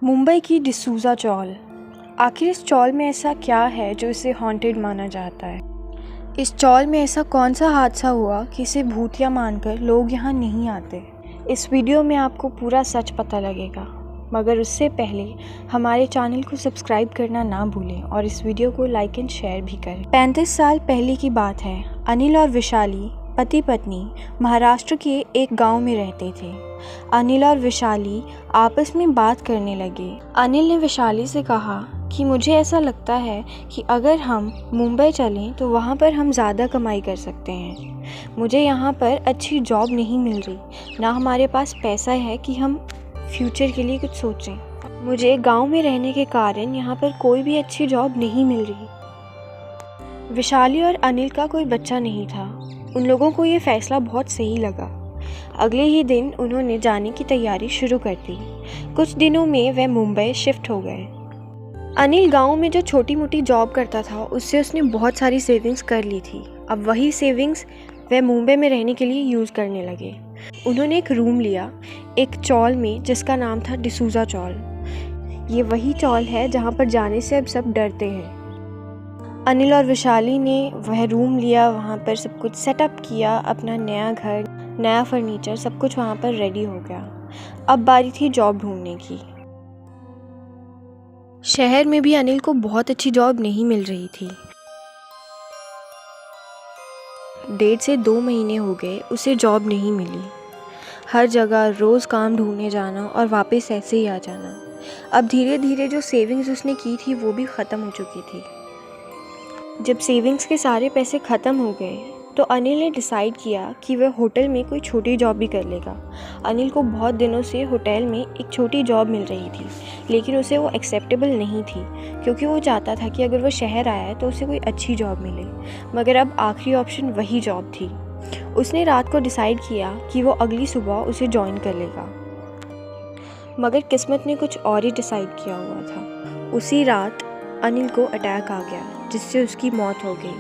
मुंबई की डिसूज़ा चौल। आखिर इस चौल में ऐसा क्या है जो इसे हॉन्टेड माना जाता है? इस चौल में ऐसा कौन सा हादसा हुआ कि इसे भूतिया मानकर लोग यहाँ नहीं आते? इस वीडियो में आपको पूरा सच पता लगेगा, मगर उससे पहले हमारे चैनल को सब्सक्राइब करना ना भूलें और इस वीडियो को लाइक एंड शेयर भी करें। 35 साल पहले की बात है। अनिल और विशाली पति पत्नी महाराष्ट्र के एक गांव में रहते थे। अनिल और विशाली आपस में बात करने लगे। अनिल ने विशाली से कहा कि मुझे ऐसा लगता है कि अगर हम मुंबई चलें तो वहाँ पर हम ज़्यादा कमाई कर सकते हैं। मुझे यहाँ पर अच्छी जॉब नहीं मिल रही, ना हमारे पास पैसा है कि हम फ्यूचर के लिए कुछ सोचें। मुझे गांव में रहने के कारण यहाँ पर कोई भी अच्छी जॉब नहीं मिल रही। विशाली और अनिल का कोई बच्चा नहीं था। उन लोगों को ये फ़ैसला बहुत सही लगा। अगले ही दिन उन्होंने जाने की तैयारी शुरू कर दी। कुछ दिनों में वह मुंबई शिफ्ट हो गए। अनिल गांव में जो छोटी मोटी जॉब करता था उससे उसने बहुत सारी सेविंग्स कर ली थी। अब वही सेविंग्स वह मुंबई में रहने के लिए यूज़ करने लगे। उन्होंने एक रूम लिया एक चौल में जिसका नाम था डिसूज़ा चौल। ये वही चौल है जहाँ पर जाने से अब सब डरते हैं। अनिल और विशाली ने वह रूम लिया, वहाँ पर सब कुछ सेटअप किया, अपना नया घर, नया फर्नीचर, सब कुछ वहाँ पर रेडी हो गया। अब बारी थी जॉब ढूंढने की। शहर में भी अनिल को बहुत अच्छी जॉब नहीं मिल रही थी। 1.5 से 2 महीने हो गए उसे जॉब नहीं मिली। हर जगह रोज़ काम ढूंढने जाना और वापस ऐसे ही आ जाना। अब धीरे धीरे जो सेविंग्स उसने की थी वो भी ख़त्म हो चुकी थी। जब सेविंग्स के सारे पैसे ख़त्म हो गए तो अनिल ने डिसाइड किया कि वह होटल में कोई छोटी जॉब भी कर लेगा। अनिल को बहुत दिनों से होटल में एक छोटी जॉब मिल रही थी, लेकिन उसे वो एक्सेप्टेबल नहीं थी क्योंकि वो चाहता था कि अगर वो शहर आया है तो उसे कोई अच्छी जॉब मिले। मगर अब आखिरी ऑप्शन वही जॉब थी। उसने रात को डिसाइड किया कि वो अगली सुबह उसे ज्वाइन कर लेगा, मगर किस्मत ने कुछ और ही डिसाइड किया हुआ था। उसी रात अनिल को अटैक आ गया जिससे उसकी मौत हो गई।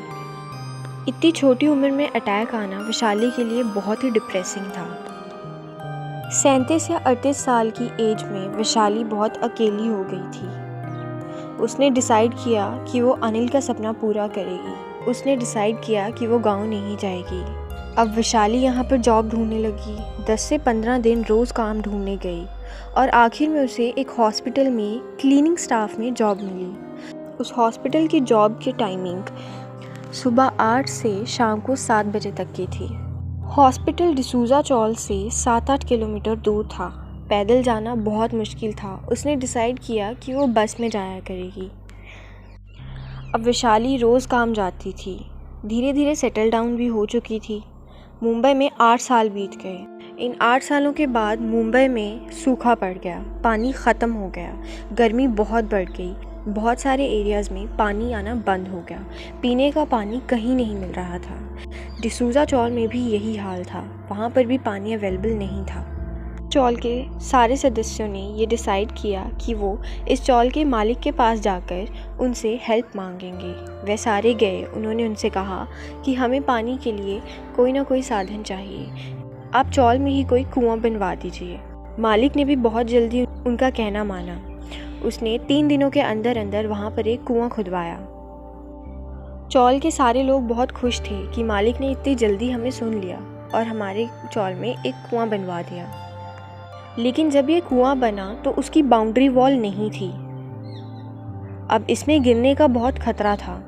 इतनी छोटी उम्र में अटैक आना विशाली के लिए बहुत ही डिप्रेसिंग था। 37 या 38 साल की एज में विशाली बहुत अकेली हो गई थी। उसने डिसाइड किया कि वो अनिल का सपना पूरा करेगी। उसने डिसाइड किया कि वो गांव नहीं जाएगी। अब विशाली यहाँ पर जॉब ढूंढने लगी। 10 से 15 दिन रोज़ काम ढूंढने गई और आखिर में उसे एक हॉस्पिटल में क्लीनिंग स्टाफ में जॉब मिली। उस हॉस्पिटल की जॉब की टाइमिंग सुबह 8 से शाम को 7 बजे तक की थी। हॉस्पिटल डिसूज़ा चौल से 7-8 किलोमीटर दूर था। पैदल जाना बहुत मुश्किल था। उसने डिसाइड किया कि वो बस में जाया करेगी। अब विशाली रोज़ काम जाती थी। धीरे धीरे सेटल डाउन भी हो चुकी थी। मुंबई में 8 साल बीत गए। इन 8 सालों के बाद मुंबई में सूखा पड़ गया, पानी ख़त्म हो गया, गर्मी बहुत बढ़ गई। बहुत सारे एरियाज़ में पानी आना बंद हो गया। पीने का पानी कहीं नहीं मिल रहा था। डिसूज़ा चौल में भी यही हाल था। वहाँ पर भी पानी अवेलेबल नहीं था। चौल के सारे सदस्यों ने ये डिसाइड किया कि वो इस चौल के मालिक के पास जाकर उनसे हेल्प मांगेंगे। वे सारे गए। उन्होंने उनसे कहा कि हमें पानी के लिए कोई ना कोई साधन चाहिए। आप चौल में ही कोई कुआं बनवा दीजिए। मालिक ने भी बहुत जल्दी उनका कहना माना। उसने 3 दिनों के अंदर अंदर वहाँ पर एक कुआं खुदवाया। चौल के सारे लोग बहुत खुश थे कि मालिक ने इतनी जल्दी हमें सुन लिया और हमारे चौल में एक कुआं बनवा दिया। लेकिन जब ये कुआं बना तो उसकी बाउंड्री वॉल नहीं थी। अब इसमें गिरने का बहुत खतरा था।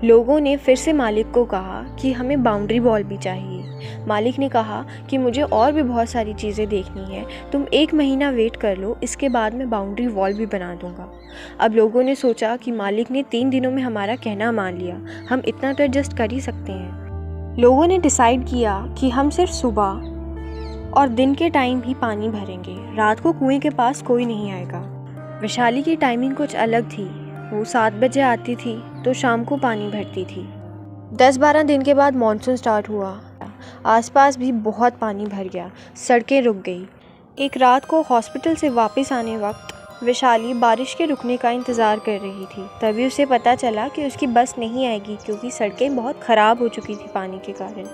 लोगों ने फिर से मालिक को कहा कि हमें बाउंड्री वॉल भी चाहिए। मालिक ने कहा कि मुझे और भी बहुत सारी चीज़ें देखनी है, तुम 1 महीना वेट कर लो, इसके बाद मैं बाउंड्री वॉल भी बना दूंगा। अब लोगों ने सोचा कि मालिक ने 3 दिनों में हमारा कहना मान लिया, हम इतना तो एडजस्ट कर ही सकते हैं। लोगों ने डिसाइड किया कि हम सिर्फ सुबह और दिन के टाइम ही पानी भरेंगे, रात को कुएं के पास कोई नहीं आएगा। विशाली की टाइमिंग कुछ अलग थी। वो 7 बजे आती थी तो शाम को पानी भरती थी। 10-12 दिन के बाद मॉनसून स्टार्ट हुआ। आसपास भी बहुत पानी भर गया, सड़कें रुक गई। एक रात को हॉस्पिटल से वापस आने वक्त विशाली बारिश के रुकने का इंतज़ार कर रही थी। तभी उसे पता चला कि उसकी बस नहीं आएगी क्योंकि सड़कें बहुत ख़राब हो चुकी थी पानी के कारण।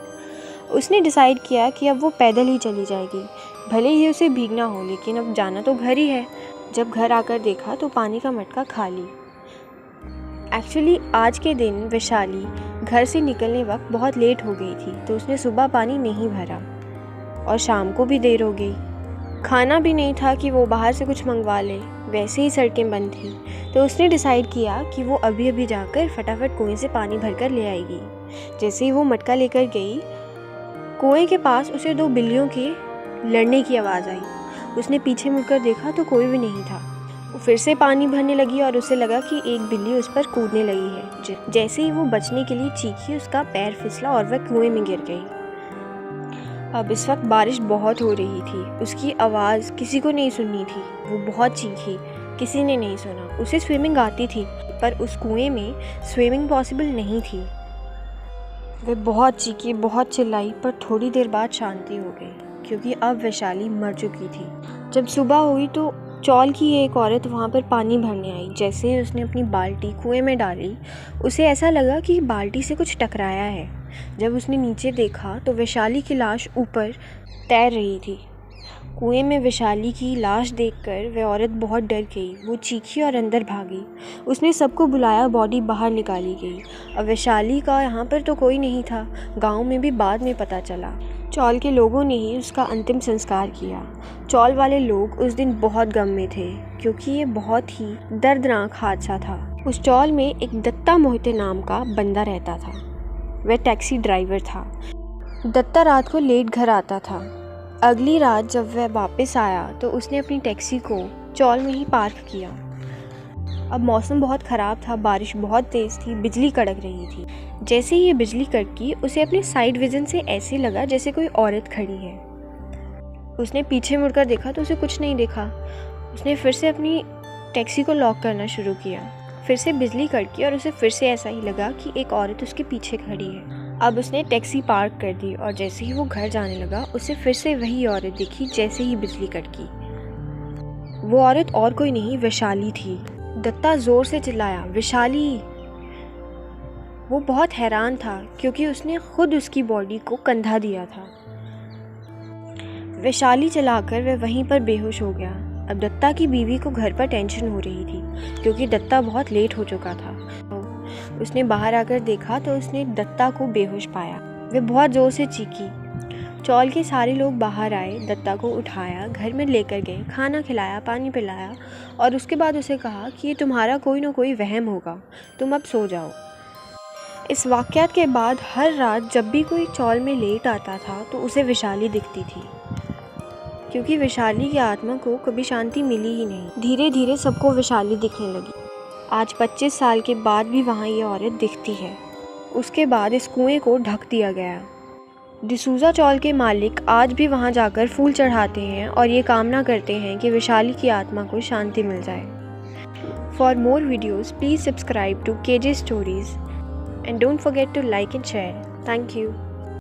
उसने डिसाइड किया कि अब वो पैदल ही चली जाएगी, भले ही उसे भीगना हो, लेकिन अब जाना तो घर ही है। जब घर आकर देखा तो पानी का मटका खाली। एक्चुअली आज के दिन वैशाली घर से निकलने वक्त बहुत लेट हो गई थी, तो उसने सुबह पानी नहीं भरा और शाम को भी देर हो गई। खाना भी नहीं था कि वो बाहर से कुछ मंगवा ले, वैसे ही सड़कें बंद थी, तो उसने डिसाइड किया कि वो अभी अभी जाकर फटाफट कुएं से पानी भरकर ले आएगी। जैसे ही वो मटका लेकर गई, कुएं के पास उसे 2 बिल्लियों के लड़ने की आवाज़ आई। उसने पीछे मुड़कर देखा तो कोई भी नहीं था। वो फिर से पानी भरने लगी और उसे लगा कि एक बिल्ली उस पर कूदने लगी है। जैसे ही वो बचने के लिए चीखी, उसका पैर फिसला और वह कुएं में गिर गई। अब इस वक्त बारिश बहुत हो रही थी। उसकी आवाज़ किसी को नहीं सुननी थी। वो बहुत चीखी, किसी ने नहीं सुना। उसे स्विमिंग आती थी, पर उस कुएं में स्विमिंग पॉसिबल नहीं थी। वह बहुत चीखी, बहुत चिल्लाई, पर थोड़ी देर बाद शांति हो गई, क्योंकि अब वैशाली मर चुकी थी। जब सुबह हुई तो चौल की एक औरत वहाँ पर पानी भरने आई। जैसे ही उसने अपनी बाल्टी कुएं में डाली, उसे ऐसा लगा कि बाल्टी से कुछ टकराया है। जब उसने नीचे देखा तो वैशाली की लाश ऊपर तैर रही थी। कुएं में वैशाली की लाश देखकर वह औरत बहुत डर गई। वो चीखी और अंदर भागी। उसने सबको बुलाया, बॉडी बाहर निकाली गई। अब वैशाली का यहाँ पर तो कोई नहीं था। गांव में भी बाद में पता चला। चौल के लोगों ने ही उसका अंतिम संस्कार किया। चौल वाले लोग उस दिन बहुत गम में थे, क्योंकि ये बहुत ही दर्दनाक हादसा था। उस चौल में एक दत्ता मोहिते नाम का बंदा रहता था। वह टैक्सी ड्राइवर था। दत्ता रात को लेट घर आता था। अगली रात जब वह वापस आया तो उसने अपनी टैक्सी को चौल में ही पार्क किया। अब मौसम बहुत ख़राब था, बारिश बहुत तेज़ थी, बिजली कड़क रही थी। जैसे ही ये बिजली कड़की, उसे अपने साइड विजन से ऐसे लगा जैसे कोई औरत खड़ी है। उसने पीछे मुड़कर देखा तो उसे कुछ नहीं देखा। उसने फिर से अपनी टैक्सी को लॉक करना शुरू किया। फिर से बिजली कड़की और उसे फिर से ऐसा ही लगा कि एक औरत उसके पीछे खड़ी है। अब उसने टैक्सी पार्क कर दी और जैसे ही वो घर जाने लगा, उसे फिर से वही औरत दिखी जैसे ही बिजली कड़की। वो औरत और कोई नहीं, वैशाली थी। दत्ता ज़ोर से चिल्लाया, वैशाली! वो बहुत हैरान था, क्योंकि उसने खुद उसकी बॉडी को कंधा दिया था। वैशाली चलाकर वह वहीं पर बेहोश हो गया। अब दत्ता की बीवी को घर पर टेंशन हो रही थी, क्योंकि दत्ता बहुत लेट हो चुका था। उसने बाहर आकर देखा तो उसने दत्ता को बेहोश पाया। वह बहुत ज़ोर से चीखी। चौल के सारे लोग बाहर आए, दत्ता को उठाया, घर में लेकर गए, खाना खिलाया, पानी पिलाया और उसके बाद उसे कहा कि ये तुम्हारा कोई ना कोई वहम होगा, तुम अब सो जाओ। इस वाक़यात के बाद हर रात जब भी कोई चौल में लेट आता था तो उसे वैशाली दिखती थी, क्योंकि वैशाली की आत्मा को कभी शांति मिली ही नहीं। धीरे धीरे सबको वैशाली दिखने लगी। आज 25 साल के बाद भी वहाँ ये औरत दिखती है। उसके बाद इस कुएं को ढक दिया गया। डिसूज़ा चौल के मालिक आज भी वहाँ जाकर फूल चढ़ाते हैं और ये कामना करते हैं कि वैशाली की आत्मा को शांति मिल जाए। For more videos please subscribe to KJ Stories and don't forget to like and share. Thank you.